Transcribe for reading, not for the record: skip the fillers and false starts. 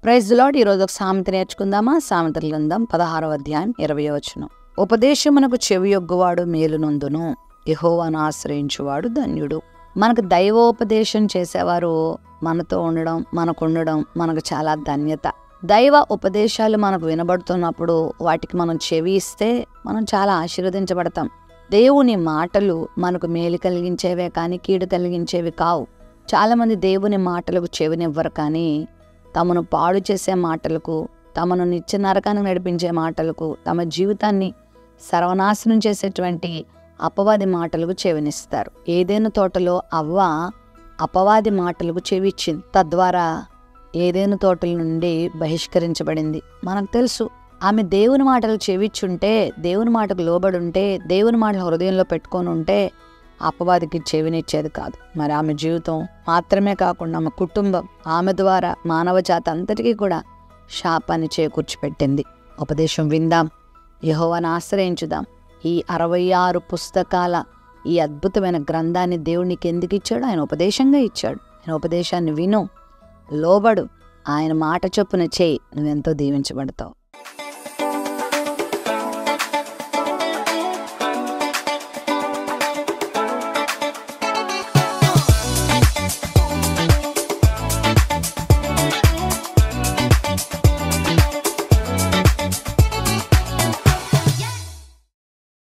Praise the lord. ఈరోజు ఒక సామెత నేర్చుకుందామా? సామెతల గ్రంథం 16వ అధ్యాయం 20వ వచనం. ఉపదేశమునకు చెవియొగ్గువాడు మేలునొందును, యెహోవాను ఆశ్రయించువాడు ధన్యుడు. మనకు దైవోపదేశం చేసేవారు మనతో ఉండడం, మనకు చాలా ధన్యత. దైవ ఉపదేశాలు మనకు వినబడుతున్నప్పుడు వాటికి మనం చెవి ఇస్తే మనం చాలా ఆశీర్వదించబడతాం. దేవుని మాటలు మనకు మేలు కలిగించేవే కానీ కీడు కలిగించేవి కావు. చాలామంది దేవుని మాటలకు చెవినివ్వరు, కానీ తమను పాడు చేసే మాటలకు, తమను నిత్య నరకానికి నడిపించే మాటలకు, తమ జీవితాన్ని సర్వనాశనం చేసేటువంటి అపవాది మాటలకు చెవినిస్తారు. ఏదైనా తోటలో అవ్వ అపవాది మాటలకు చెవిచ్చింది, తద్వారా ఏదైనా తోటల నుండి బహిష్కరించబడింది. మనకు తెలుసు, ఆమె దేవుని మాటలకు చెవిచ్చుంటే, దేవుని మాటకు లోబడి ఉంటే, దేవుని మాటలు హృదయంలో పెట్టుకొని ఉంటే అపవాదికి చెవినిచ్చేది కాదు. మరి ఆమె జీవితం మాత్రమే కాకుండా ఆమె కుటుంబం, ఆమె ద్వారా మానవ జాతి అంతటికీ కూడా శాపాన్ని చేకూర్చిపెట్టింది. ఉపదేశం విందాం, యెహోవాను ఆశ్రయించుదాం. ఈ 66 పుస్తకాల ఈ అద్భుతమైన గ్రంథాన్ని దేవుడు నీకు ఎందుకు ఇచ్చాడు? ఆయన ఉపదేశంగా ఇచ్చాడు. ఆయన ఉపదేశాన్ని విను, లోబడు, ఆయన మాట చొప్పున చేయి, నువ్వెంతో దీవించబడతావు.